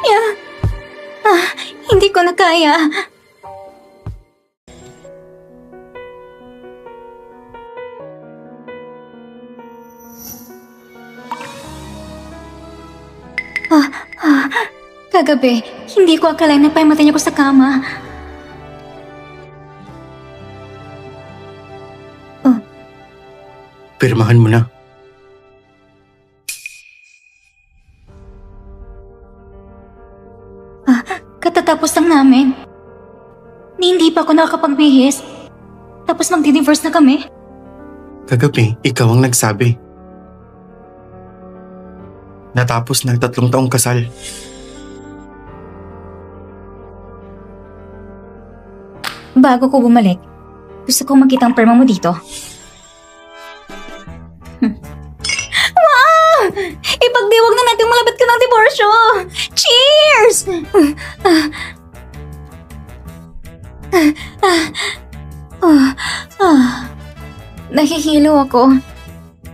Yeah. Hindi ko na kaya. Kagabi, hindi ko akalain na paimatay niyo ko sa kama. Pirmahan mo na. Katatapos lang namin. Hindi pa ako nakakapagbihis. Tapos magdi-divorce na kami. Kagabi, ikaw ang nagsabi. Natapos ng 3 taong kasal. Bago ko bumalik, gusto kong makita ang perma mo dito. Wow! Ipagdiwag na natin malapit ka ng diborsyo! Cheers! Nahihilo ako.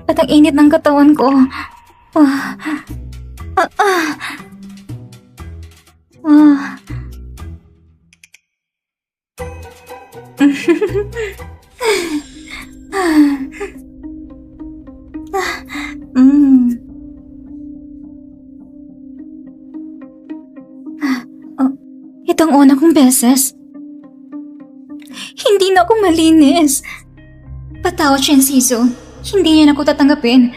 At ang init ng katawan ko. Itong una kong beses. Hindi na ako malinis. Patawad siya, Siso. Hindi niya na ako tatanggapin.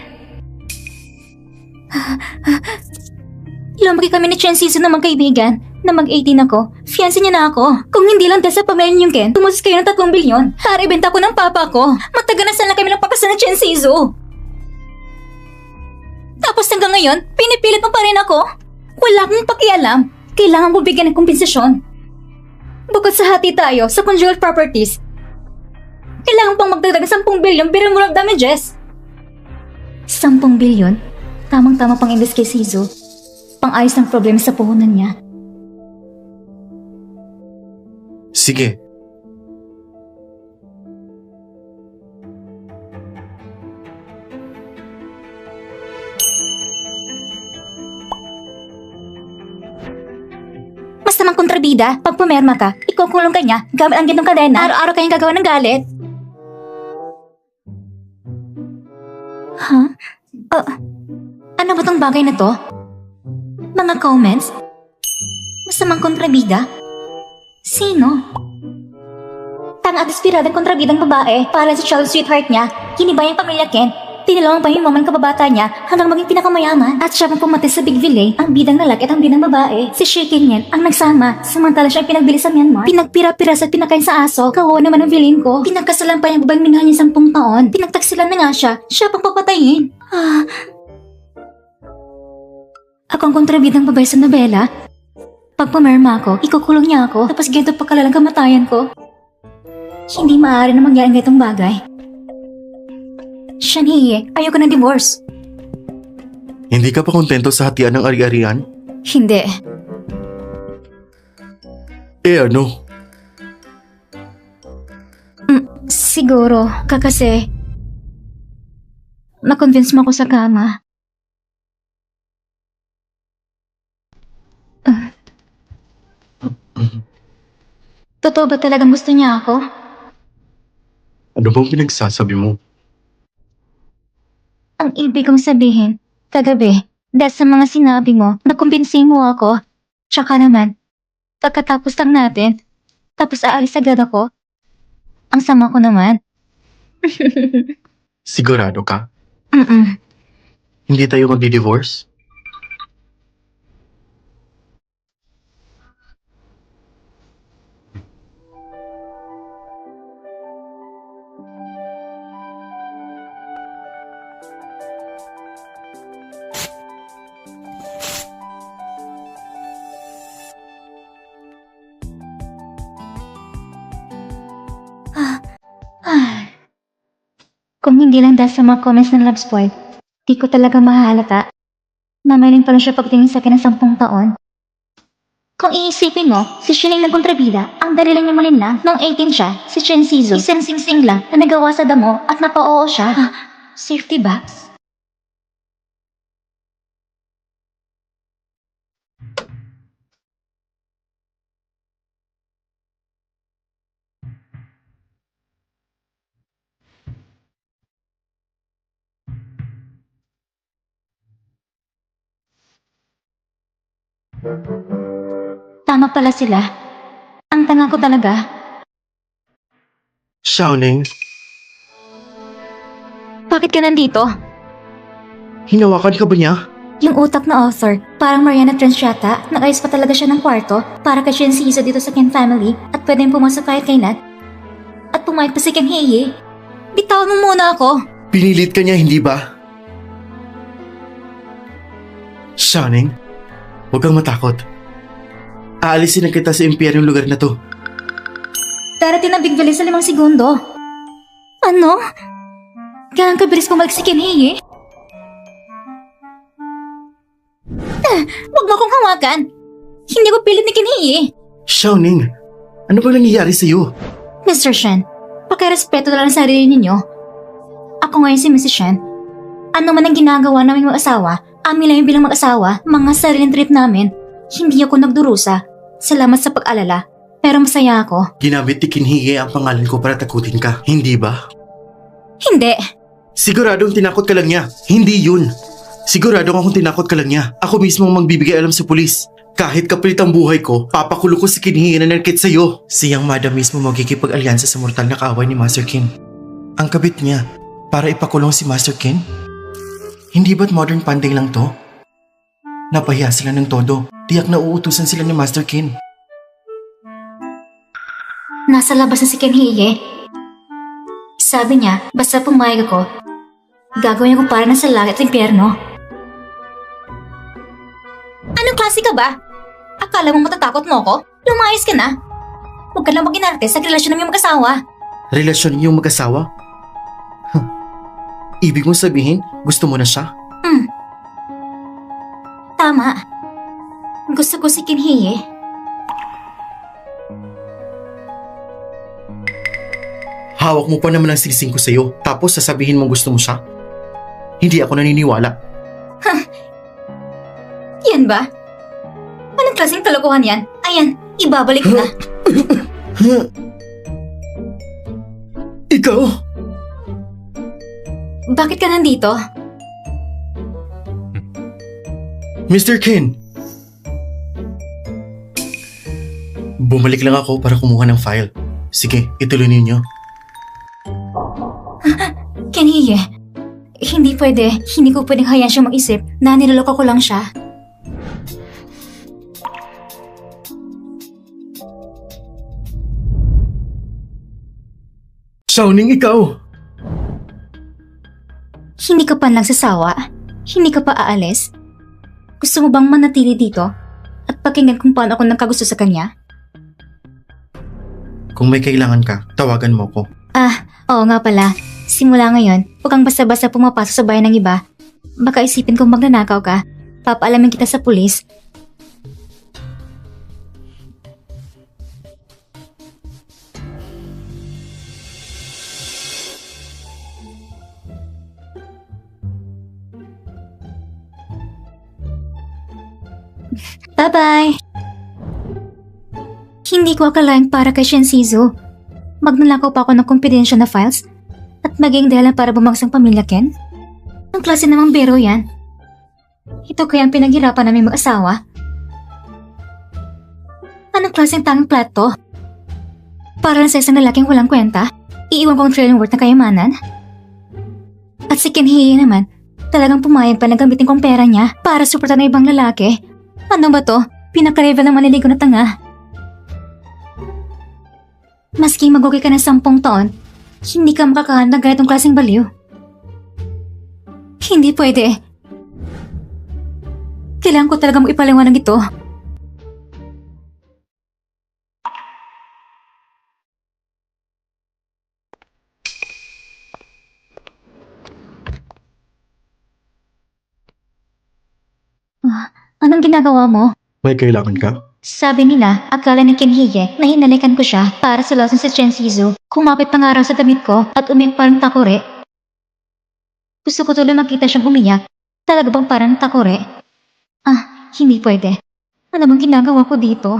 Lumaki kami ni Chensiso na magkaibigan. Na mag-18 ako, fiancé niya na ako. Kung hindi lang dahil sa pamilya niyong Ken, tumusos kayo ng 3 bilyon para ibenta ko ng papa ko. Matagal na sana kami ng pakasal na Chensiso. Tapos hanggang ngayon, pinipilit mo pa rin ako? Wala akong pakialam. Kailangan ko bigyan ng kompensasyon. Bukod sa hati tayo sa conjugal properties, kailangan pang magdagdag ng 10 bilyon bilang damages. 10 bilyon? Tamang-tama pang imbes kay Siso. Pang-ayos ng problema sa puhunan niya. Sige. Mas namang kontrabida, pag pumerma ka, ikukulong ka niya gamit ang gintong kadena. Araw-araw kayong gagawa ng galit. Ano ba tong bagay na to? Mga comments? Masamang kontrabida? Sino? Tanga at espiradang kontrabidang babae para sa child sweetheart niya. Hinibay ang pamilya Ken. Tinilawang pa yung maman kababata niya hanggang maging pinakamayaman. At siya pang pumatay sa Big Village, ang bidang lalaki at ang bidang babae. Si Shikin yan ang nagsama, samantala siya ang pinagbili sa Myanmar. Pinagpira-piras at pinakain sa aso. Kawawa naman ang feeling ko. Pinagkasalan pa yung babaeng minahal niya 10 taon. Pinagtaksilan na nga siya pang papatayin. Ako ang kontrabidang babae sa nobela. Pag pumerma ako, ikukulong niya ako, tapos ganito pagkalalang kamatayan ko. Hindi maaari na mangyari ng itong bagay. Shaniye, ayoko ng divorce. Hindi ka pa kontento sa hatian ng ari-arian? Hindi. Ano? Siguro, kasi na-convince mo ako sa kama. Totoo ba talagang gusto niya ako? Ano bang pinagsasabi mo? Ang ibig kong sabihin, kagabi, dahil sa mga sinabi mo, nakumbinsi mo ako. Tsaka naman, pagkatapos lang natin, tapos aalis agad ako. Ang sama ko naman. Sigurado ka? Mm-mm. Hindi tayo magdi-divorce? Kung hindi lang dahil sa mga comments ng love spoil, di ko talaga mahalata. Mamaling pa lang siya pagtingin sa akin ng 10 taon. Kung iisipin mo, si Shining ng kontrabida, ang dali lang niya malinlang. Noong 18 siya, si Chensizo, isang singsing lang na nagawa sa damo at napao siya. Safety box? Tama pala sila. Ang tanga ko talaga. Xiaoning, Bakit ka nandito? hinawakan ka ba niya? Yung utak na author, parang Mariana Trench yata, nag-ayos pa talaga siya ng kwarto para kay Shinsizo dito sa Ken family at pwedeng pumasok kahit kailan. At pumayag pa si Ken Heye. Bitawan mo muna ako. Pinilit ka niya, hindi ba? Xiaoning, huwag kang matakot. Aalisin na kita sa impyeryong lugar na to. Darating na Big Valley sa 5 segundo. Ano? Ganang kabilis bumalik si Ken Heye? Huwag mo akong hawakan. Hindi ko pilit ni Ken Heye. Xiaoning, ano bang nangyayari sa'yo? Mr. Shen, pakirespeto na lang ang sarili ninyo. Ako ngayon si Mrs. Shen. Ano man ang ginagawa naming mag-asawa, amin lang yung bilang mag-asawa, mga sariling trip namin. Hindi ako nagdurusa. Salamat sa pag-alala. Pero masaya ako. Ginamit ni Kinhige ang pangalan ko para takutin ka, hindi ba? Hindi. Siguradong tinakot ka lang niya. Hindi yun. Siguradong akong tinakot ka lang niya. Ako mismo ang magbibigay alam sa pulis. Kahit kapalit ang buhay ko, papakulo ko si Kinhige na narkit sa'yo. Siyang madam mismo magkikipag-alyansa sa mortal na kaaway ni Master Kin. Ang kabit niya, para ipakulong si Master Kin? Hindi ba't modern panding lang to? Napahiya sila ng todo. Tiyak na uutusan sila ni Master Kin. Nasa labas na si Ken Heye. Sabi niya, basta pumayag ako, gagawin ko para nasa langit at impyerno. Anong klase ka ba? Akala mo matatakot mo ako? Lumayas ka na. Huwag ka lang mag-inarte sa relasyon ng iyong mag-asawa. Relasyon niyong mag-asawa? Huh. Ibig mong sabihin, gusto mo na siya? Tama. Gusto ko si Ken Heye. Hawak mo pa naman ang singsing ko sa'yo, tapos sasabihin mong gusto mo siya? Hindi ako naniniwala. Yan ba? Anong klaseng kalokohan yan? Ayan, ibabalik ko na. Ikaw? Bakit ka nandito? Mr. Kin! Bumalik lang ako para kumuha ng file. Sige, ituloy ninyo. Ken Heye, hindi pwede. Hindi ko pwedeng hayaan siyang mag-isip na niloloko ko lang siya. Xiaoning, ikaw! Hindi ka pa nagsasawa? Hindi ka pa aalis? Gusto mo bang manatili dito? At pakinggan kung paano ako nagkagusto sa kanya? Kung may kailangan ka, tawagan mo ko. Oo nga pala. Simula ngayon, huwag kang basta-basta pumapasok sa bayan ng iba. Baka isipin kong magnanakaw ka. Papaalamin kita sa pulis. Bye-bye! Hindi ko akalain para kay Shinsizo. Magnanakaw pa ako ng confidential na files at maging dahilan para bumagsang pamilya, Ken? Ang klase namang biro yan. Ito kaya ang pinaghirapan namin mag-asawa? Anong klaseng tangang plot to? Para sa isang lalaking walang kwenta, iiwan kong trailing worth na kayamanan? At si Ken Heye naman, talagang pumayag pa na gamitin kong pera niya para suportan ng ibang lalaki. Ano ba to? Pinaka-level ng maniligo na tanga. Maski mag-okay ka ng 10 taon, hindi ka makakahan ng ganitong klaseng baliw. Hindi pwede. Kailangan ko talaga mo ipaliwanag ito. Anong ginagawa mo? May kailangan ka? Sabi nila, akala ni Ken Heye na hinalikan ko siya para sa lawsuit sa Shinsizo. Kumapit pa nga raw sa damit ko at umiyak parang takore. Gusto ko tuloy makita siyang umiyak. Talaga bang parang takore? Hindi pwede. Ano bang ginagawa ko dito?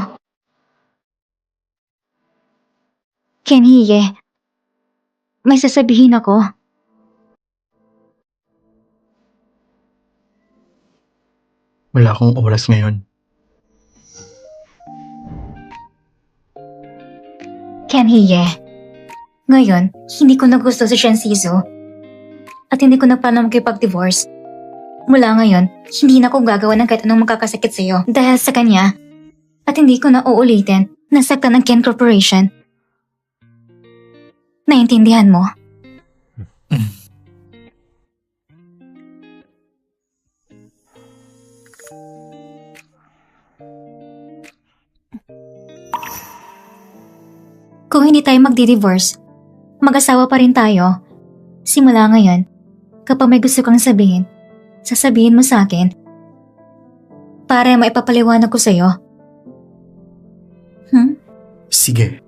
Ken Heye, may sasabihin ako. Wala akong oras ngayon. Ken Hye. Ngayon, hindi ko na gusto si Shensizo. At hindi ko na plano makipag-divorce. Mula ngayon, hindi na ako gagawa ng kahit anong makakasakit sa'yo dahil sa kanya. At hindi ko na uulitin na saktan ng Ken Corporation. Naintindihan mo? Kung hindi tayo magdi-divorce, mag-asawa pa rin tayo. Simula ngayon, kapag may gusto kang sabihin, sasabihin mo sa akin para maipapaliwanag ko sa'yo. Sige.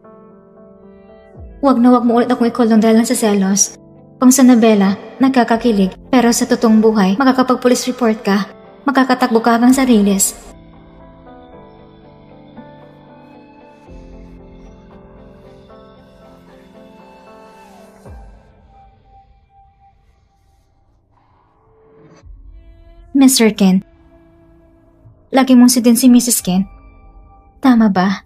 Wag na wag mo ulit akong ikulong dahil lang sa selos. Kung sa nobela, nagkakakilig, pero sa totoong buhay, makakapag-police report ka, makakatakbo ka hanggang sa riles. Mr. Ken, lagi mong sundin si Mrs. Ken. Tama ba?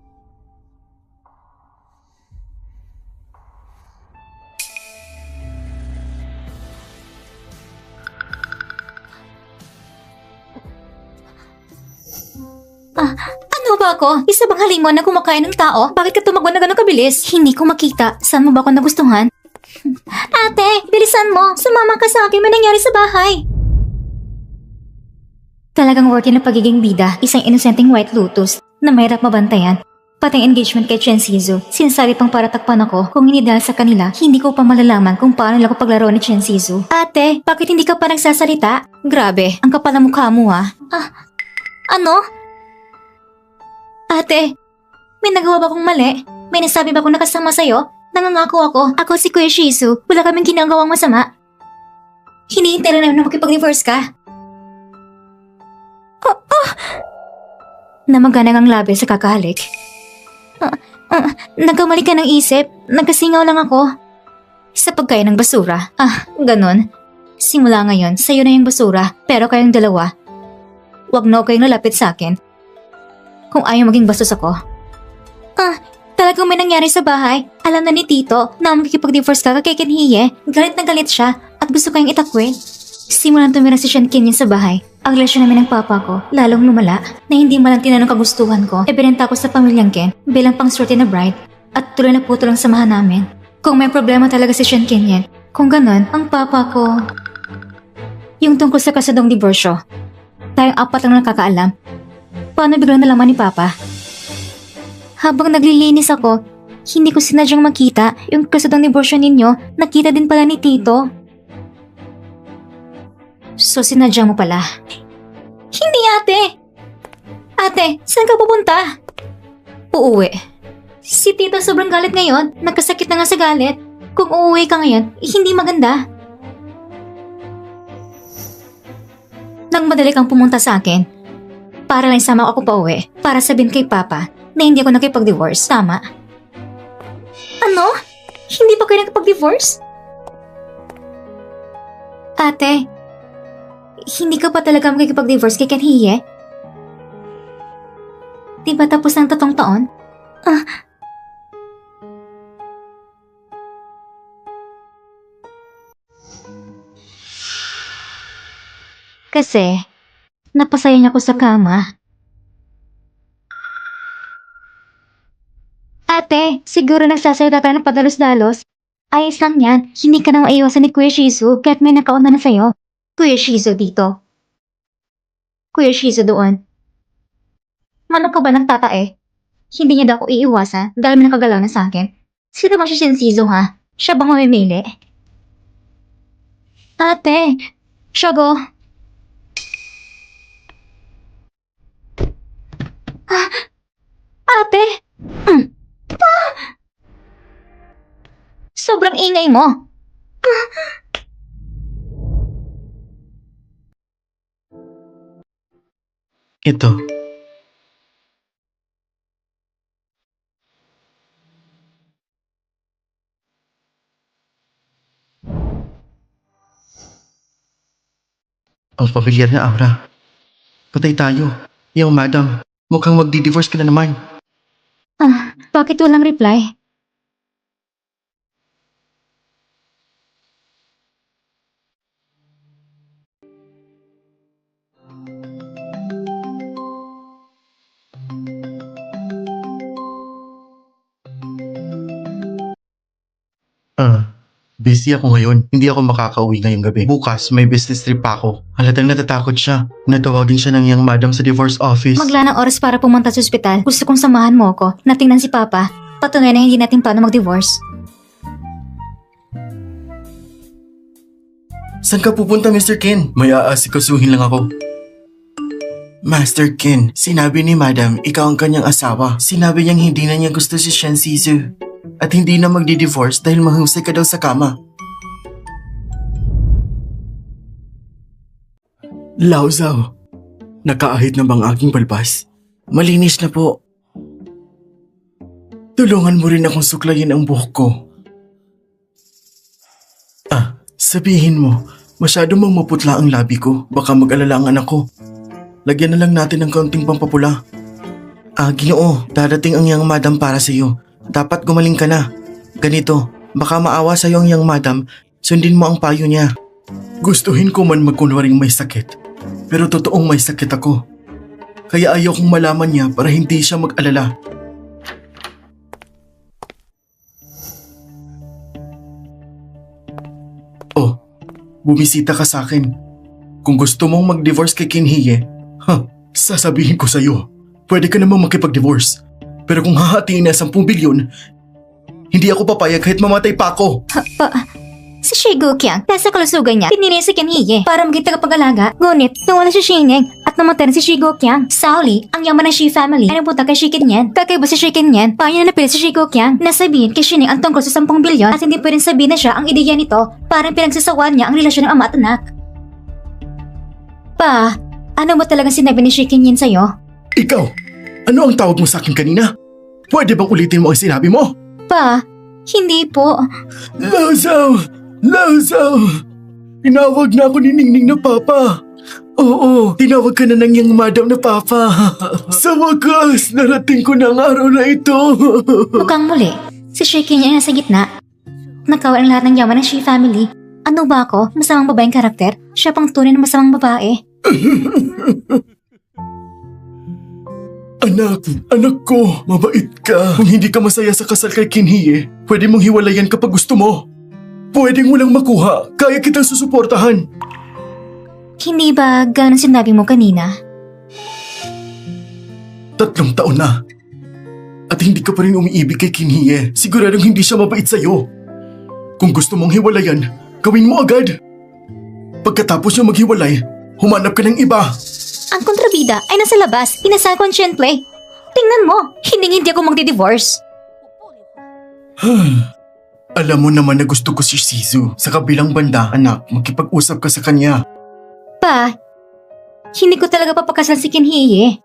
Ano ba ako? Isa bang halimon na kumakain ng tao? Bakit ka tumago na gano'ng kabilis? Hindi ko makita. Saan mo ba ako nagustuhan? Ate, bilisan mo. Sumama ka sa akin. May nangyari sa bahay. Talagang worthy na pagiging bida. Isang inosenteng white lotus na mahirap mabantayan. Pati ang engagement kay Shensizo. Sinasabi pang paratakpan ako. Kung hindi dahil sa kanila, hindi ko pa malalaman kung paano lang ako paglaro ni Shensizo. Ate, bakit hindi ka pa nagsasalita? Grabe, ang kapal ng mukha mo ah. Ano? Ate, may nagawa ba akong mali? May nasabi ba akong nakasama sa'yo? Nangangako ako. Ako si Kuya Shizu. Wala kaming ginagawang masama. Hinihintay lang namin na makipag-divorce ka. Namaganang ang labi sa kakahalik. Nagkamali ka ng isip. Nagkasingaw lang ako. Sa pagkain ng basura. Ganon. Simula ngayon, sa'yo na yung basura. Pero kayong dalawa, wag na kayong lalapit sa akin. Kung ayaw maging bastos ako. Talagang may nangyari sa bahay. Alam na ni Tito na makikipag-divorce ka kay Ken Hye. Galit na galit siya at gusto kayong itakwil. Simulan tumira si Shen Kenyan sa bahay. Ang relasyon namin ng papa ko lalong lumala na hindi malang tinanong kagustuhan ko. Ibinenta ko sa pamilyang Ken bilang pang-swerte na bride at tuloy na puto lang samahan namin. Kung may problema talaga si Shen Kenyan, kung ganon, ang papa ko... Yung tungkol sa kasadong diborsyo. Tayong apat lang nakakaalam. Paano biglang nalaman ni Papa? Habang naglilinis ako, hindi ko sinadyang makita yung kasadong diborsyo ninyo. Nakita din pala ni Tito. So sinadya mo pala? Hindi ate! Ate, saan ka pupunta? Uuwi. Si Tito sobrang galit ngayon. Nagkasakit na nga sa galit. Kung uuwi ka ngayon, hindi maganda. Nang madali kang pumunta sa akin, para lang sama ako pa uwi, para sabihin kay Papa na hindi ako nakipag-divorce, tama? Ano? Hindi pa kayo nakipag-divorce? Ate, hindi ka pa talaga makikipag-divorce kay Ken Hye? Di ba tapos ng 3 taon? Kasi, napasaya niya ko sa kama. Ate, siguro nagsasayota tayo ng padalos-dalos. Ayos lang yan. Hindi ka na maiwasan ni Kuya Shizu kahit may nakauna na sa'yo. Kuya Shizu dito. Kuya Shizu doon. Mano ka ba nagtatae? Hindi niya daw ako iiwasan dahil may nakagalaw na sa akin. Sino ba si Shensizo ha? Siya bang mamimili? Ate, Shogo. Ate! Sobrang ingay mo. Ito. Ang pamilyar na aura. Patay tayo. Yung madam, mukhang magdi-divorce ka na naman. Bakit walang reply? Busy ako ngayon. Hindi ako makakauwi ngayong gabi. Bukas, may business trip pa ako. Halatang natatakot siya. Natawagin siya ng young madam sa divorce office. Magla ng oras para pumunta sa ospital. Gusto kong samahan mo ako. Natingnan si Papa. Patunay na hindi natin plano mag-divorce. Saan ka pupunta, Mr. Ken? May aasikasuhin lang ako. Master Ken, sinabi ni Madam, ikaw ang kanyang asawa. Sinabi niyang hindi na niya gusto si Shensizu. At hindi na magdi-divorce dahil mahusay ka daw sa kama. Lauzaw, nakaahit na bang aking balbas? Malinis na po. Tulungan mo rin akong suklayin ang buhok ko. Sabihin mo, masyado mang maputla ang labi ko. Baka mag-alala ang anak ko. Lagyan na lang natin ng kaunting pampapula. Ginoo, darating ang young madam para sa iyo. Dapat gumaling ka na. Ganito, baka maawa sa iyo ang young madam, sundin mo ang payo niya. Gustuhin ko man magkunwaring may sakit, pero totoong may sakit ako. Kaya ayaw kong malaman niya para hindi siya mag-alala. Oh, bumisita ka sa akin. Kung gusto mong mag-divorce kay Kinhiye, sasabihin ko sa'yo, pwede ka namang makipag-divorce. Pero kung hahatiin na 10 bilyon, hindi ako papayag kahit mamatay pa ako. Si Shigo Kyang, nasa kalusugan niya, pinili si Kenhiye para maging tagapag-alaga. Ngunit, nawala si Shineng at namatay na si Shigo Kyang. Sauli, ang yaman ng Shi family, ay napunta kay Shi Kinyen. Kakaiba si Shi Kinyen, paano na napili si Shigo Kyang? Nasabihin kay Shineng ang tungkol sa 10 bilyon at hindi pwedeng sabihin na siya ang ideya nito. Parang pinagsasawaan niya ang relasyon ng ama at anak. Pa, ano ba talagang sinabi ni Shi Kinyen sa'yo? Ikaw, ano ang tawag mo sa akin kanina? Pwede bang ulitin mo ang sinabi mo? Pa, hindi po. Lauzaw! Tinawag na ako ni Ningning na Papa. Oo, tinawag ka na ng young madam na Papa. Sa wakas, narating ko na ang araw na ito. Mukhang muli, si Shi Kinyen ay nasa gitna. Nakawal ang lahat ng yaman ng Shi family. Ano ba ako? Masamang babaeng karakter? Siya pang tunay na masamang babae. Anak ko, mabait ka. Kung hindi ka masaya sa kasal kay Kinhiye, pwede mong hiwalayan kapag gusto mo. Pwedeng walang makuha, kaya kitang susuportahan. Hindi ba ganun sinabi mo kanina? 3 taon na. At hindi ka pa rin umiibig kay Kinhiye. Siguradong hindi siya mabait sa'yo. Kung gusto mong hiwalayan, gawin mo agad. Pagkatapos yung maghiwalay, humanap ka ng iba. Ang kontrabida ay nasa labas, inasal consciently. Tingnan mo, hindi ako magdi-divorce. Alam mo naman na gusto ko si Shizu. Sa kabilang banda, anak, makipag-usap ka sa kanya. Pa, hindi ko talaga papakasal si Kinhiye.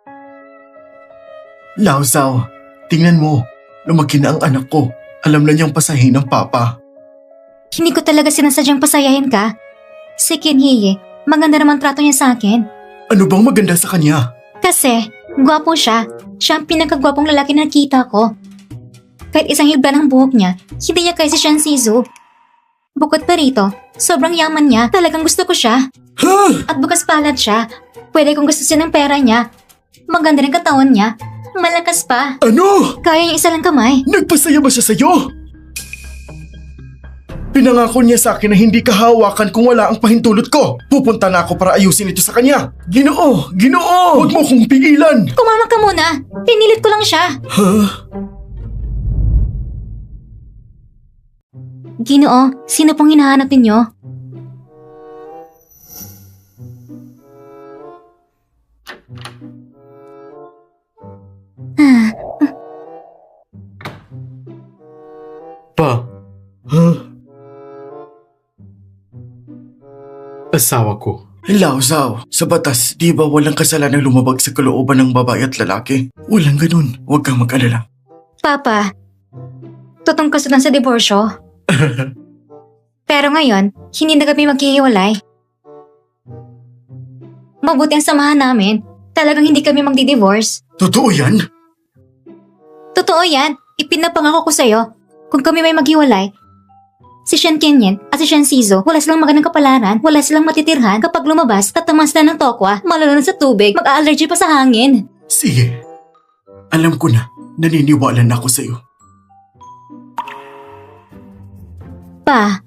Lauzaw, tingnan mo. Lumaki na ang anak ko. Alam na niyang pasahin ng Papa. Hindi ko talaga sinasadyang pasayahin ka. Si Kinhiye, maganda naman trato niya sa akin. Ano bang maganda sa kanya? Kasi, gwapo siya. Siya ang pinakagwapong lalaki na nakita ko. Kahit isang hibla ng buhok niya, hindi niya kaya si Shensizu. Bukod pa rito, sobrang yaman niya, talagang gusto ko siya. At bukas palad siya, pwede kong gustusin ng pera niya. Maganda rin katawan niya, malakas pa. Ano? Kaya niya isa lang kamay. Nagpasaya ba siya sa'yo? Pinangako niya sa akin na hindi kahawakan kung wala ang pahintulot ko. Pupunta na ako para ayusin ito sa kanya. Ginoo! Huwag mo kong pigilan! Kumama ka muna, pinilit ko lang siya. Ginoo, sino pong hinahanap ninyo? Pa? Asawa ko. Lauzaw, sa batas, di ba walang kasalanan lumabag sa kalooban ng babae at lalaki? Walang ganun, huwag kang mag-alala. Papa, totoong kasutan sa diborsyo. Pero ngayon, hindi na kami maghihiwalay. Mabuti ang samahan namin. Talagang hindi kami magdi-divorce. Totoo yan? Totoo yan. Ipinapangako ko sa'yo. Kung kami may maghiwalay, si Shen Kenyen at si Shensizu, wala silang magandang kapalaran, wala silang matitirhan. Kapag lumabas, tatamas na ng tokwa, malulunod sa tubig, mag-allergy pa sa hangin. Sige. Alam ko na, naniniwala na ako sa'yo. Pa,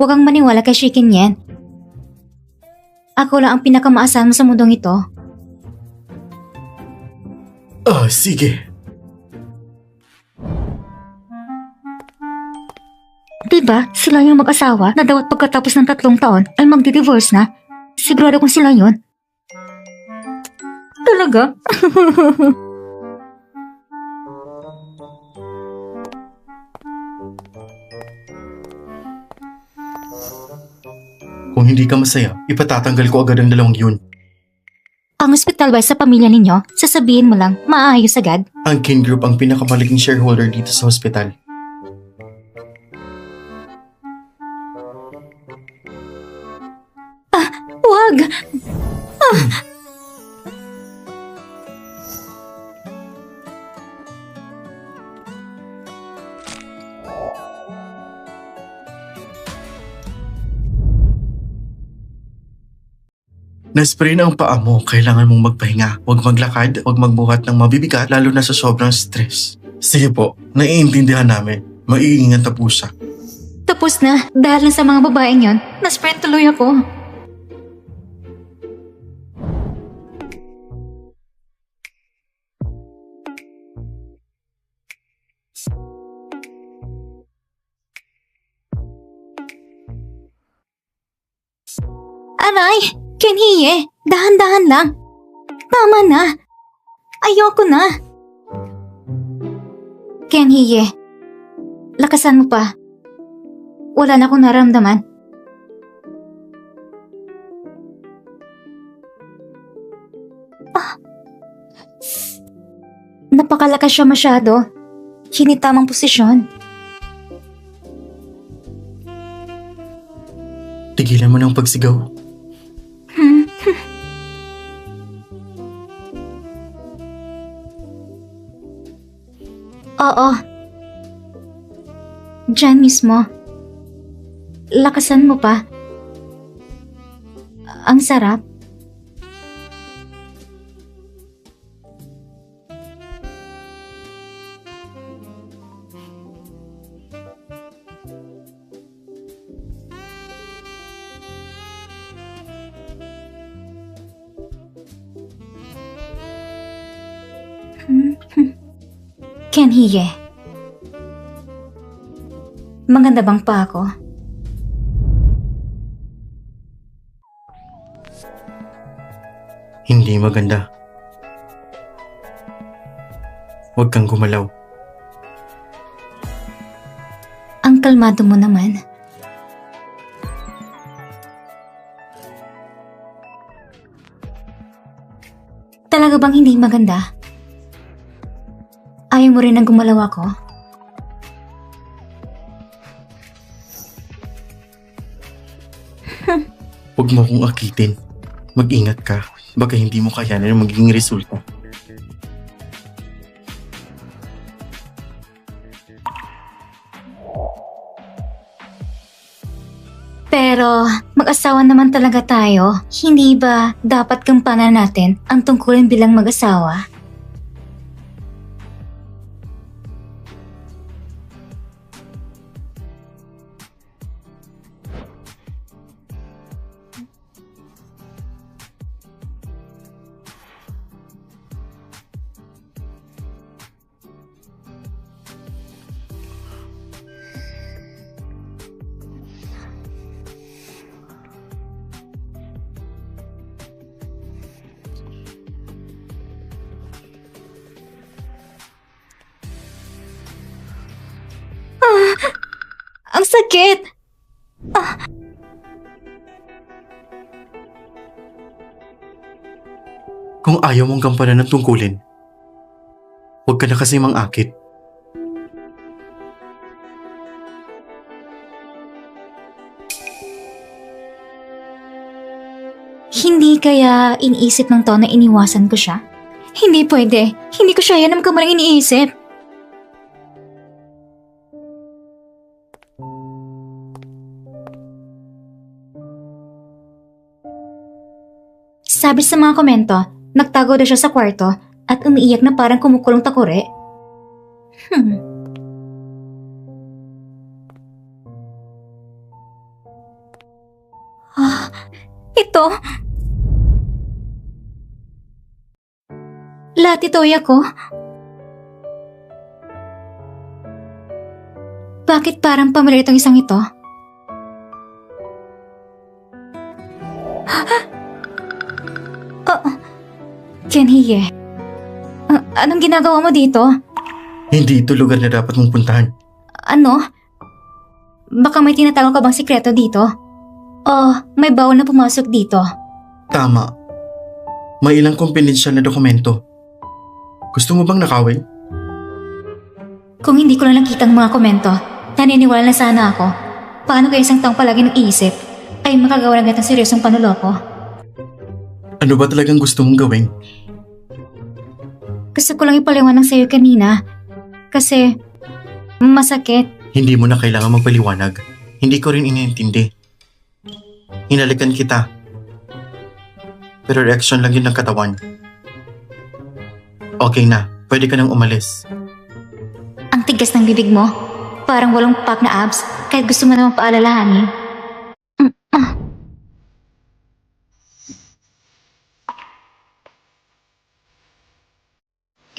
Huwag kang maniwala kay Shikin yan. Ako lang ang pinakamaasahan mo sa mundong ito. Sige. Diba, sila yung mag-asawa na dapat pagkatapos ng 3 taon ay magdi-divorce na? Sigurado kung sila yun. Talaga? Kung hindi ka masaya, ipatatanggal ko agad ang 2 yun. Ang hospital ba sa pamilya ninyo? Sasabihin mo lang, maayos agad? Ang Kin Group ang pinakamalaking shareholder dito sa hospital. Wag! Naspray na ang paa mo, kailangan mong magpahinga. Huwag maglakad, huwag magbuhat ng mabibigat, lalo na sa sobrang stress. Sige po, naiintindihan namin. Maiingat na po siya. Tapos na, dahil lang sa mga babaeng yon, na-sprain tuloy ako. Aray! Kenhiye! Dahan-dahan lang! Tama na! Ayoko na! Kenhiye, lakasan mo pa. Wala na akong naramdaman. Napakalakas siya masyado. Hindi tamang posisyon. Tigilan mo ng pagsigaw. Oo. Diyan mismo. Lakasan mo pa. Ang sarap. Kenhiye. Maganda bang pa ako? Hindi maganda. Huwag kang gumalaw. Ang kalmado mo naman. Talaga bang hindi maganda? Ayaw mo rin na gumalaw ako? Huwag mo akong akitin. Mag-ingat ka. Baka hindi mo kayanan ang magiging resulta. Pero mag-asawa naman talaga tayo. Hindi ba dapat gampanan natin ang tungkulin bilang mag-asawa? Ang sakit! Kung ayaw mong gampanan ng tungkulin, huwag ka na kasi mang-akit. Hindi kaya iniisip ng tao na iniwasan ko siya? Hindi pwede. Hindi ko siya yan ang kamalang iniisip. Sabi sa mga komento, nagtago daw siya sa kwarto at umiiyak na parang kumukulong takore. ito? Lahat ito ay ako? Bakit parang pamilyar itong isang ito? Kenhiye. Anong ginagawa mo dito? Hindi ito lugar na dapat mong puntahan. Ano? Baka may tinatago ka bang sikreto dito? O may bawal na pumasok dito? Tama. May ilang kumpidensyal na dokumento. Gusto mo bang nakawin? Kung hindi ko lang nakita ang mga komento, naniniwala na sana ako. Paano kaya isang taong palagi nag-iisip ay makagawa ng gatang seryosong panuloko? Ano ba talagang gusto mong gawin? Gusto ko lang ipaliwanag sa'yo kanina. Kasi masakit. Hindi mo na kailangan magpaliwanag. Hindi ko rin iniintindi. Hinalikan kita. Pero reaksyon lang yun ng katawan. Okay na, pwede ka nang umalis. Ang tigas ng bibig mo. Parang walang pack na abs kahit gusto mo naman paalalahanin.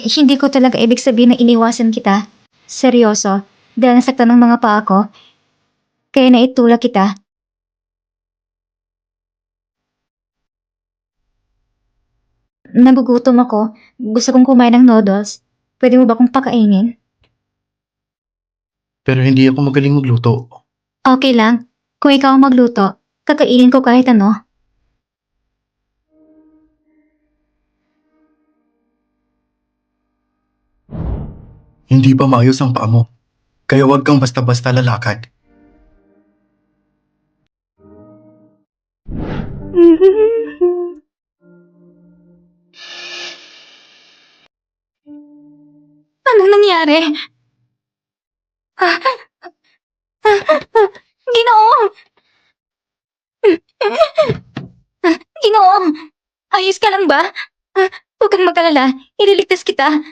Hindi ko talaga ibig sabihin na iniwasan kita. Seryoso, dahil nasaktan ng mga paa ko. Kaya naitulak kita. Nagugutom ako. Gusto kong kumain ng noodles. Pwede mo ba akong pakainin? Pero hindi ako magaling magluto. Okay lang. Kung ikaw ang magluto, kakainin ko kahit ano. Hindi pa maayos ang paa mo. Kaya wag kang basta-basta lalakad. Anong nangyari? Ginoo! Ginoo! Ayos ka lang ba? Huwag kang mag-alala. Ililigtas kita.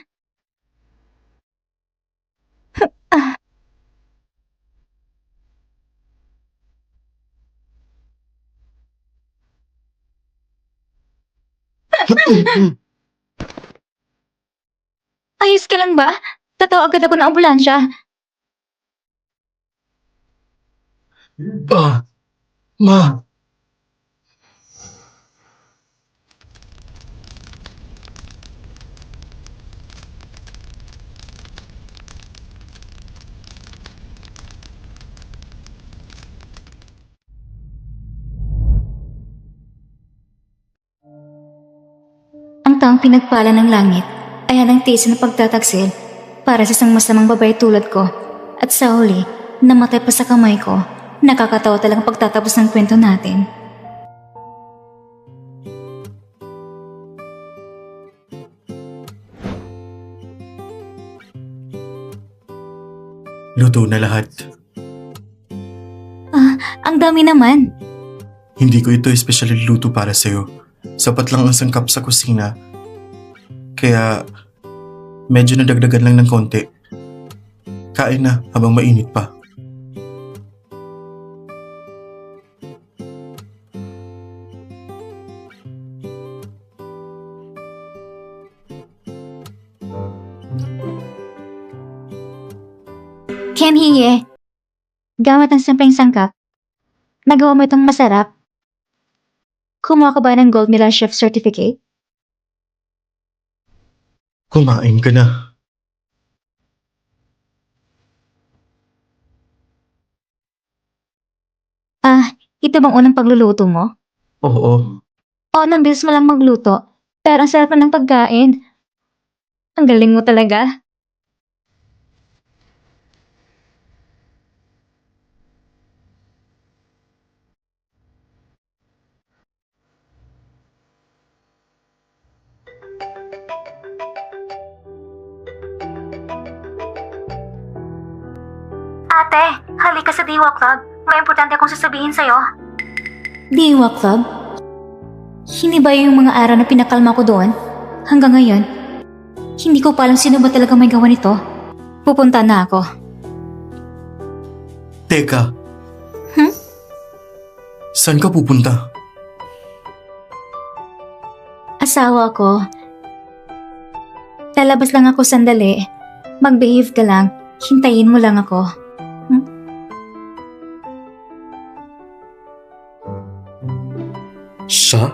Ayos ka lang ba? Tatawag agad ako ng ambulansya. Ma! Ang taong pinagpala ng langit ay handang tiisin ng pagtataksil para sa isang masamang babae tulad ko. At sa huli, namatay pa sa kamay ko. Nakakatawa talagang pagtatapos ng kwento natin. Luto na lahat. Ang dami naman. Hindi ko ito espesyal luto para sa'yo. Sapat lang ang sangkap sa kusina. Kaya medyo nadagdagan lang ng konti. Kain na habang mainit pa. Kenhiye, gamit ang simpleng sangkap. Nagawa mo itong masarap. Kumuha ka ba ng Gold Miller Chef Certificate? Kumain ka na. Ito bang unang pagluluto mo? Oo. Nang bilis mo lang magluto. Pero ang sarap na ng pagkain. Ang galing mo talaga. Ate, halika sa Diwa Club. May importante akong sasabihin sa'yo. Diwa Club? Hindi ba yung mga araw na pinakalma ko doon? Hanggang ngayon, hindi ko pa alam sino ba talaga may gawa nito. Pupunta na ako. Teka. Saan ka pupunta? Asawa ko. Lalabas lang ako sandali. Mag-behave ka lang. Hintayin mo lang ako. Siya?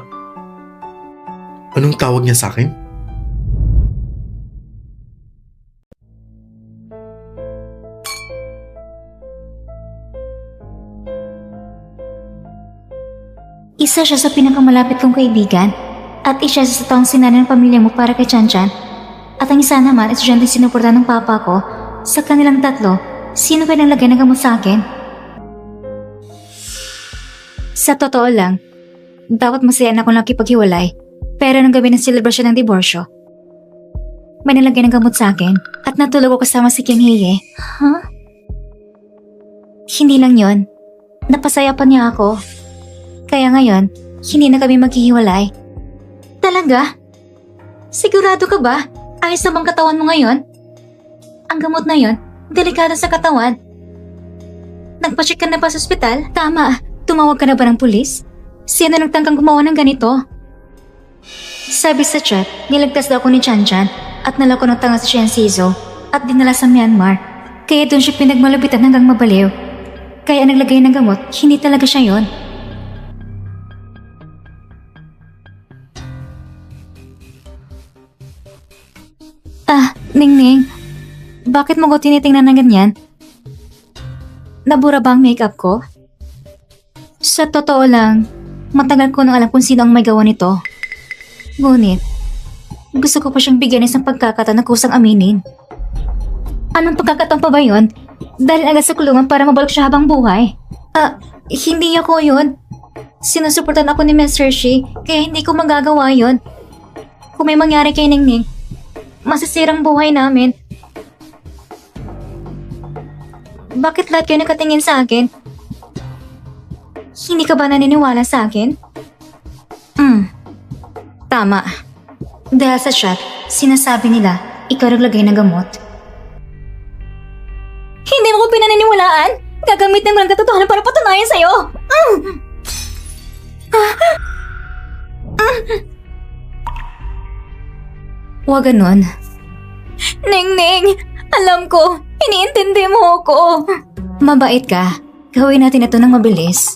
Anong tawag niya sa akin? Isa siya sa pinakamalapit kong kaibigan at isa siya sa taong sinana ng pamilya mo para kay Chanchan. At ang isa naman, estudyante sinuporta ng papa ko. Sa kanilang tatlo, sino ba naglagay ng gamot sa akin? Sa totoo lang, dapat masaya na akong nakipaghiwalay. Pero nung gabi ng selebrasyon ng diborsyo, may nalagay ng gamot sa akin at natulog ako kasama si Kim Hye. Huh? Hindi lang yon, napasaya pa niya ako. Kaya ngayon, hindi na kami maghihiwalay. Talaga? Sigurado ka ba? Ayos na bang katawan mo ngayon? Ang gamot na yon, delikado sa katawan. Nagpa-check ka na ba sa ospital? Tama, tumawag ka na ba ng pulis? Sino nagtangkang gumawa ng ganito? Sabi sa chat, nilagtas daw ako ni Chanchan at nalako ng tanga sa Shensizo at dinala sa Myanmar. Kaya doon siya pinagmalabitan hanggang mabaliw. Kaya naglagay ng gamot, hindi talaga siya yon. Ningning, bakit mo ko tinitingnan ng ganyan? Nabura ba ang makeup ko? Sa totoo lang, matagal ko nang alam kung sino ang may gawa nito. Ngunit, gusto ko pa siyang bigyan ng isang pagkakataon na kusang aminin. Anong pagkakataon pa ba yun? Dahil agad sa kulungan para mabalok siya habang buhay? Hindi ako yun. Sinusuportan ako ni Mr. Shi, kaya hindi ko magagawa yun. Kung may mangyari kay Ningning, masisirang buhay namin. Bakit lahat kayo nakatingin sa akin? Hindi ka ba naniniwala sa akin? Tama. Dahil sa chat, sinasabi nila, ikaw naglagay ng gamot. Hindi mo ko pinaniniwalaan! Gagamitin mo ng katotohanan para patunayan sa'yo! Huwag ganun. Ningning, alam ko, iniintindi mo ako. Mabait ka. Gawin natin ito ng mabilis.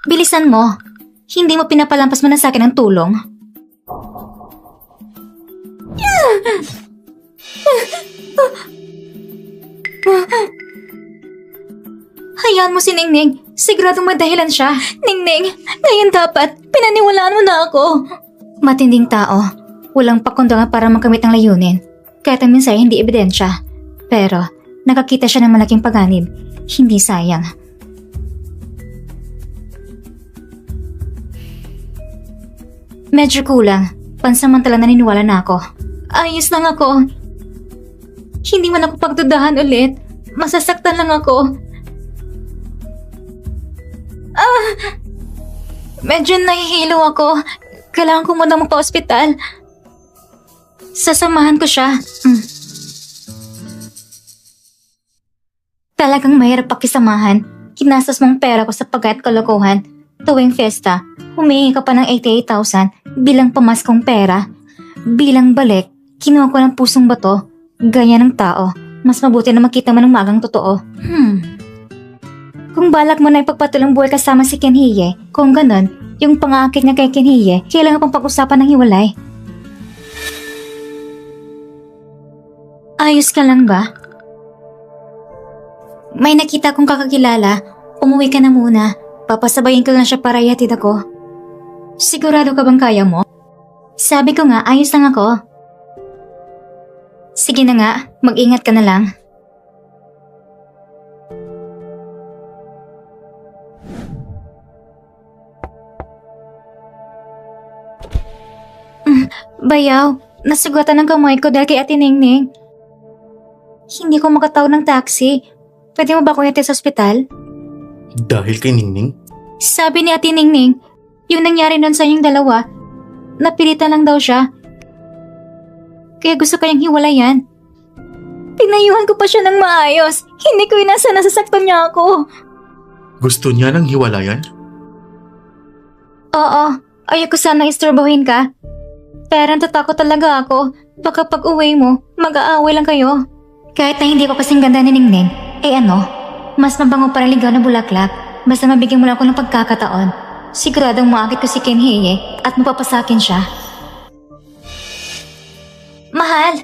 Bilisan mo. Hindi mo pinapalampas mo na sa akin ang tulong. Hayaan mo si Ningning. Siguradong may dahilan siya. Ningning, ngayon dapat pinaniwalaan mo na ako. Matinding tao. Walang pakundangan para makamit ang layunin. Kahit ang minsay hindi ebidensya. Pero nakakita siya ng malaking paganib. Hindi sayang. Medyo kulang. Pansamantala naniniwala na ako. Ayos lang ako. Hindi man ako pagdudahan ulit. Masasaktan lang ako. Medyo nahihilo ako. Kailangan ko muna magpa-ospital. Sasamahan ko siya. Talagang mahirap pakisamahan. Kinastos mong pera ko sa pagkat kalokohan. Tuwing fiesta, humingi ka pa ng 88,000 bilang pamaskong pera. Bilang balik, kinuha ko ng pusong bato. Gaya ng tao. Mas mabuti na makita mo ng magang totoo. Kung balak mo na ipagpatulang buhay kasama si Kim Hye, kung ganon, yung pang-aakit niya kay Kim Hye, kailangan pang pag-usapan ng hiwalay. Ayos ka lang ba? May nakita kong kakakilala, umuwi ka na muna. Papasabayin ko lang siya para ihatid ako. Sigurado ka bang kaya mo? Sabi ko nga, ayos lang ako. Sige na nga, mag-ingat ka na lang. Bayaw, nasugatan ng kamay ko dahil kay Ate Ningning. Hindi ko makatawag ng taxi. Pwede mo ba akong ihatid sa ospital? Dahil kay Ningning? Sabi ni Ate Ningning, yung nangyari nun sa inyong dalawa, napilitan lang daw siya. Kaya gusto kayang hiwalayan. Pinayuhan ko pa siya ng maayos. Hindi ko inasa nasasaktan niya ako. Gusto niya ng hiwalayan? Oo, ayoko sanang istorbohin ka. Pero natatakot talaga ako. Baka pag uwi mo, mag-aaway lang kayo. Kahit na hindi ko kasing ganda ni Ningning, mas mabango pa rin ligaw na bulaklak. Basta mabigyan mo lang ako ng pagkakataon. Siguradong maakit ko si Ken Heye at mapapasakin siya. Mahal!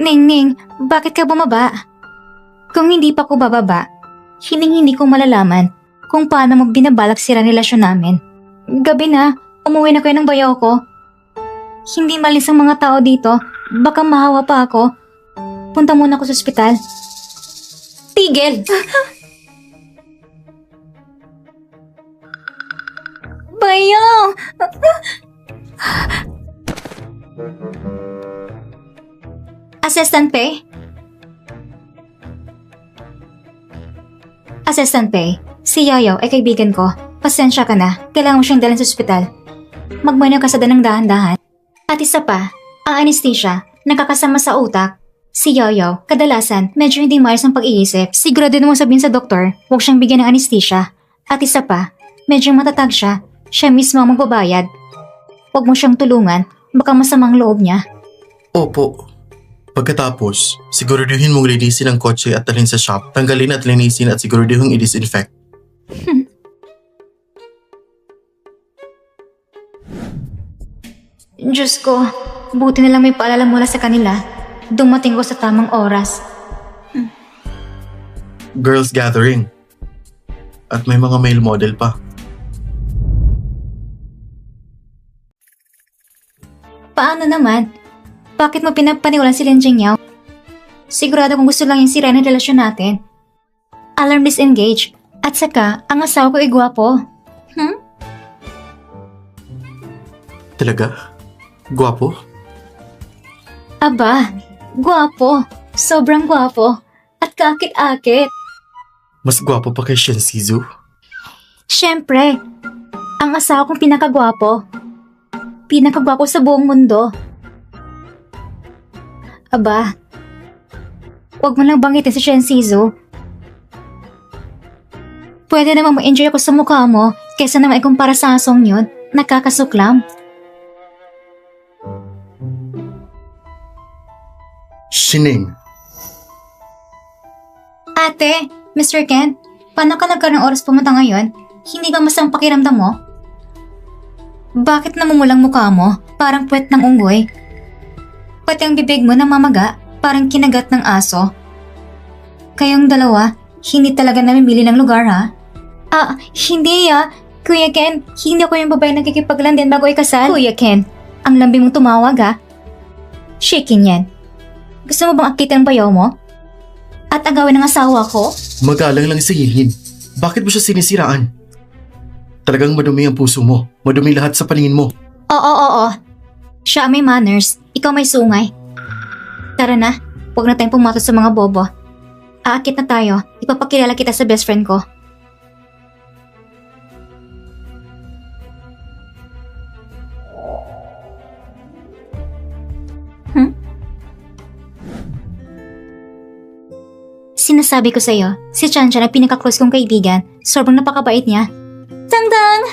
Ningning, bakit ka bumaba? Kung hindi pa ko bababa, hindi ko malalaman kung paano mo binabalak sira relasyon namin. Gabi na, umuwi na kayo ng bayaw ko. Hindi malis ang mga tao dito, baka mahawa pa ako. Punta muna ako sa ospital. Tigil! Bayaw! Assistant Pay? Assistant Pay, si Yoyo ay kaibigan ko. Pasensya ka na, kailangan mo siyang dalhin sa ospital. Magmano ka sa ng dahan-dahan. At isa pa, ang anesthesia, nakakasama sa utak. Si Yoyo, kadalasan, medyo hindi maayos ang pag-iisip. Sigurado mo sabihin sa doktor, huwag siyang bigyan ng anesthesia. At isa pa, medyo matatag siya. Siya mismo ang magbabayad. Huwag mo siyang tulungan, baka masamang loob niya. Opo. Pagkatapos, siguraduhin mong linisin ang kotse at dalhin sa shop. Tanggalin at linisin at siguraduhin i-disinfect. Diyos ko, buti na lang may paalala mula sa kanila. Dumating ko sa tamang oras. Girls gathering. At may mga male model pa. Paano naman? Bakit mo pinapaniwalan si Lin Jingyao? Sigurado kung gusto lang yung sira ng relasyon natin. Alarm disengage. At saka, ang asawa ko ay gwapo. Talaga? Gwapo? Aba, gwapo. Sobrang gwapo. At kakit-akit. Mas gwapo pa kay Shinsizu? Siyempre, ang asawa kong pinakagwapo. Pinakagwapo sa buong mundo. Aba, huwag mo lang banggitin si Shinsizu. Pwede namang ma-enjoy ako sa mukha mo kaysa naman ikumpara sa asong yun. Nakakasuklam. Shining. Ate, Mr. Ken, paano ka nagkaroon ng oras pumunta ngayon? Hindi ba masang pakiramdam mo? Bakit namumulang mukha mo? Parang puwet ng unggoy. Pati ang bibig mo namamaga, parang kinagat ng aso. Kayong dalawa, hindi talaga namimili ng lugar ha? Hindi Kuya Ken, hindi ako yung babae nakikipaglandin bago ikasal. Kuya Ken, ang lambi mong tumawag ha? Shaking yan. Gusto mo bang akitin ang bayaw mo? At agawin ng asawa ko? Magalang lang si Yin. Bakit mo siya sinisiraan? Talagang madumi ang puso mo. Madumi lahat sa paningin mo. Oo. Siya may manners, ikaw may sungay. Tara na, huwag na tayong pumato sa mga bobo. Aakit na tayo, ipapakilala kita sa best friend ko. Sinasabi ko sa'yo, si Chanchan ang pinaka-close kong kaibigan. Sobrang napakabait niya. Tang-tang!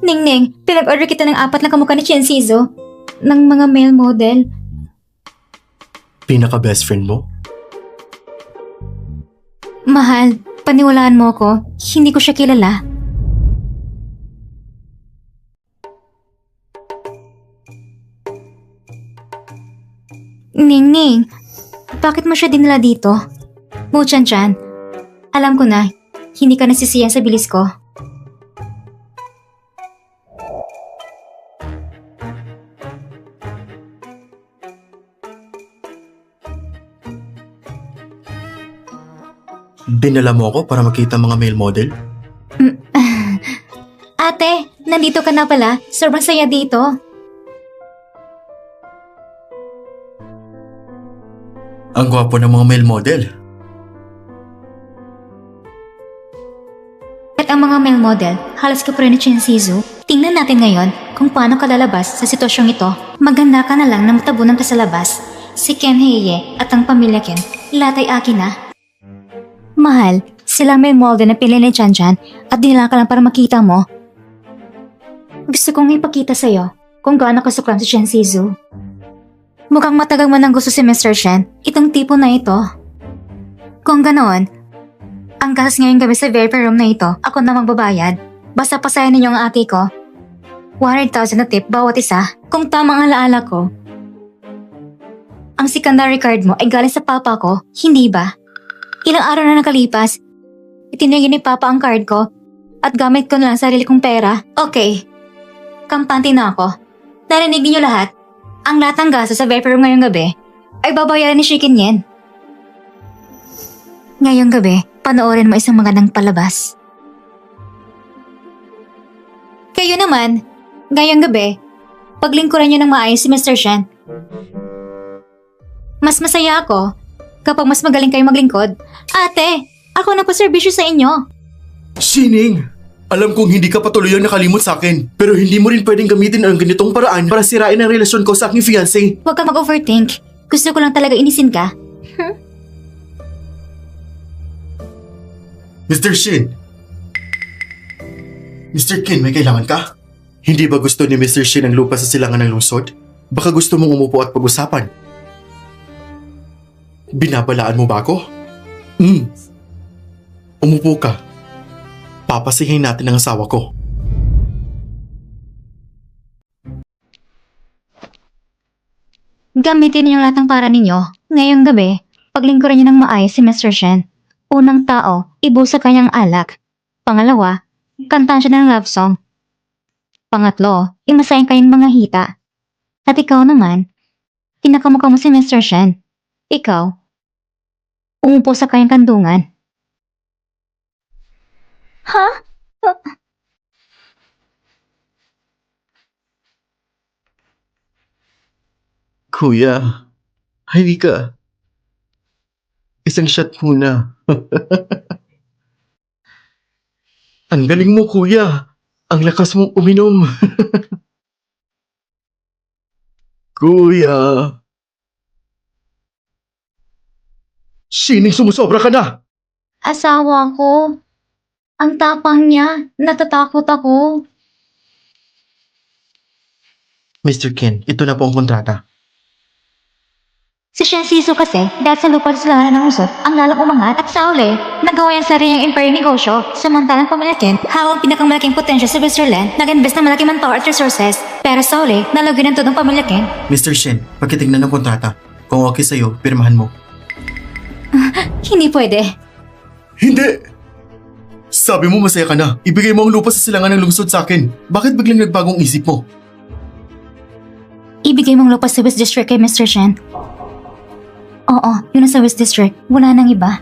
Ningning, pinag-order kita ng 4 na kamukha ni Shinsizu. Ng mga male model. Pinaka-best friend mo? Mahal, paniwalaan mo ko. Hindi ko siya kilala. Ningning, bakit mo siya dinala dito? Mo Chanchan, alam ko na, hindi ka nasisiyan sa bilis ko. Dinala mo ako para makita mga male model? Ate, nandito ka na pala. Sobrang saya dito. Ang gwapo ng mga male model. At ang ang mga male model, halos ka pa rin ni Chinsizu. Tingnan natin ngayon kung paano ka lalabas sa sitwasyong ito. Maganda ka na lang na matabunan ka sa labas. Si Ken Heiye at ang pamilya Ken, lahat ay akin na. Mahal, sila male model na pili ni Chan-chan at dinala ka lang para makita mo. Gusto kong ipakita sa'yo kung gaano kasuklam si Chinsizu. Mukhang matagal mo nang gusto si Mr. Shen, itong tipo na ito. Kung ganoon, ang gastos ngayong gabi sa VIP room na ito, ako na magbabayad. Basta pasayan ninyo ang ate ko. 100,000 na tip bawat isa. Kung tamang alaala ko, ang secondary card mo ay galing sa papa ko, hindi ba? Ilang araw na nakalipas, itinigil ni papa ang card ko at gamit ko na lang sarili kong pera. Okay, kampante na ako. Narinig niyo lahat? Ang lahat ng gastos sa VIP room ngayong gabi ay babayaran ni Shikin Yen. Ngayong gabi, panoorin mo isang magandang palabas. Kayo naman, ngayong gabi, paglingkuran niyo ng maayos si Mr. Shen. Mas masaya ako kapag mas magaling kayo maglingkod. Ate, ako na po serbisyo sa inyo. Shining! Alam kong hindi ka patuluyang nakalimot sa akin, pero hindi mo rin pwedeng gamitin ang ganitong paraan para sirain ang relasyon ko sa aking fiancé. Huwag ka mag-overthink. Gusto ko lang talaga inisin ka. Mr. Shin! Mr. Ken, may kailangan ka? Hindi ba gusto ni Mr. Shin ang lupa sa silangan ng lungsod? Baka gusto mong umupo at pag-usapan. Binabalaan mo ba ako? Umupo ka. Papasihin natin ang asawa ko. Gamitin niyo lahat ng para ninyo. Ngayong gabi, paglingkuran niyo ng maayos si Mr. Shen. Unang tao, ibusa kanyang alak. Pangalawa, kantaan siya ng love song. Pangatlo, imasahin kayong mga hita. At ikaw naman, tinakamukha mo si Mr. Shen. Ikaw, umupo sa kanyang kandungan. Ha? Kuya, halika. Isang shot muna. Ang galing mo, kuya. Ang lakas mong uminom. Kuya. Sining sumusobra ka na! Asawa ko. Ang tapang niya. Natatakot ako. Mr. Ken, ito na po ang kontrata. Si Shensizu kasi, dahil sa lupa sa silangan ng usot, ang lalang umangat at sa uli, nagawa yung sariling imperyo negosyo. Samantalang pamilya Ken, hawak pinakamalaking potensya sa Switzerland, nag-invest ng malaking manpower at resources. Pero sa uli, nalugin ang tudong pamilya Ken. Mr. Shen, pagkitignan ng kontrata. Kung okay sa'yo, pirmahan mo. Hindi pwede. Hindi! Sabi mo masaya ka na. Ibigay mo ang lupa sa silangan ng lungsod sa akin. Bakit biglang nagbagong isip mo? Ibigay mong lupa sa West District kay Mr. Shen. Oo, yun ang sa West District. Wala nang iba.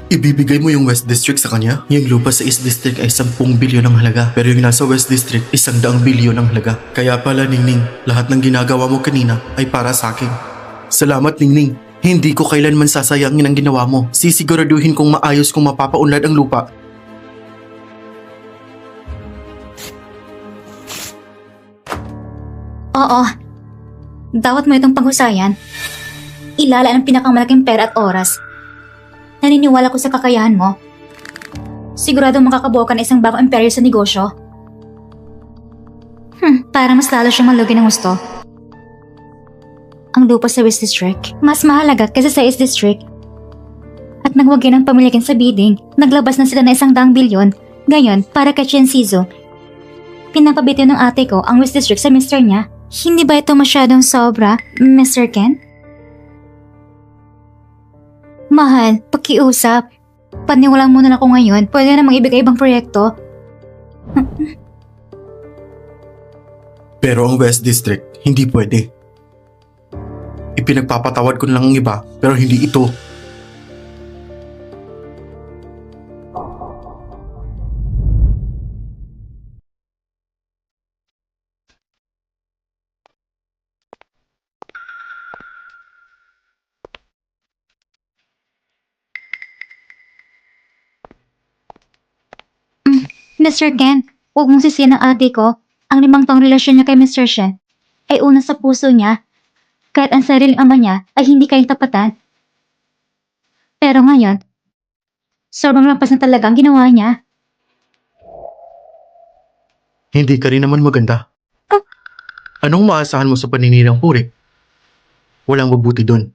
Ibibigay mo yung West District sa kanya? Yung lupa sa East District ay 10 bilyon ang halaga. Pero yung nasa West District, 100 bilyon ang halaga. Kaya pala, Ningning, lahat ng ginagawa mo kanina ay para sa akin. Salamat, Ningning. Hindi ko kailanman sasayangin ang ginawa mo. Sisiguraduhin kong maayos kung mapapaunlad ang lupa. Oo. Dapat mo itong paghusayan. Ilalaan ang pinakamalaking pera at oras. Naniniwala ko sa kakayahan mo. Sigurado makakabuo ka ng isang bagong imperyo sa negosyo. Para mas lalo siyang malugi ng gusto. Ang lupa sa West District, mas mahalaga kaysa sa East District. At nagwagi ng pamilyakin sa bidding, naglabas na sila ng 100 bilyon. Ngayon, para kay Chensizu, pinapabitiw ng ate ko ang West District sa mister niya. Hindi ba ito masyadong sobra, Mr. Ken? Mahal, pakiusap. Paniwalaan muna ako ngayon. Pwede namang ibigay ibang proyekto. Pero ang West District, hindi pwede. Ipinagpapatawad ko na lang ang iba, pero hindi ito. Mr. Ken, huwag mong sisiyan ang ate ko. Ang 5 taong relasyon niya kay Mr. Shen ay una sa puso niya. Kahit ang sariling ama niya ay hindi kayang tapatan. Pero ngayon, sobrang lampas na talaga ang ginawa niya. Hindi ka rin naman maganda. Anong maasahan mo sa paninirang puri? Walang mabuti doon.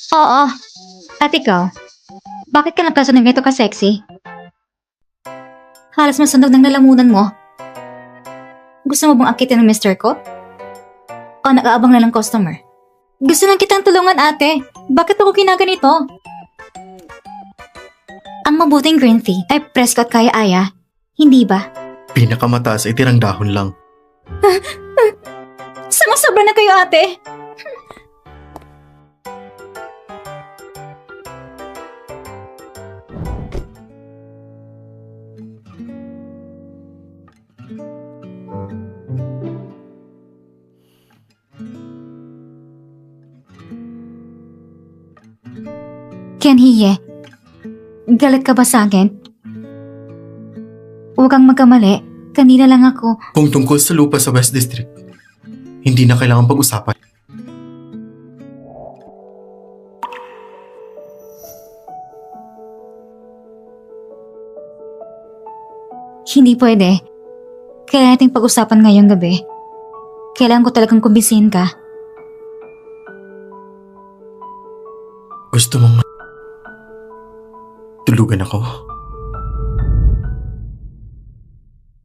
Oo. At ikaw, bakit ka nagkasunog nito ka-sexy? Halos masunog ng lalamunan mo. Gusto mo bang akitin ng mister ko? O nag-aabang na ng customer? Gusto lang kitang tulungan, ate. Bakit ako kinaganito? Ang mabuting green tea ay Prescott kaya aya, hindi ba? Pinakamataas ay tirang dahon lang. Sumasobra na kayo, ate. Ken Hiye, galit ka ba sa akin? Huwag kang magkamali. Kanina lang ako. Kung tungkol sa lupa sa West District, hindi na kailangan pag-usapan. Hindi pwede. Kailangan nating pag-usapan ngayong gabi. Kailangan ko talagang kumbisihin ka. Gusto mong tulugan ako?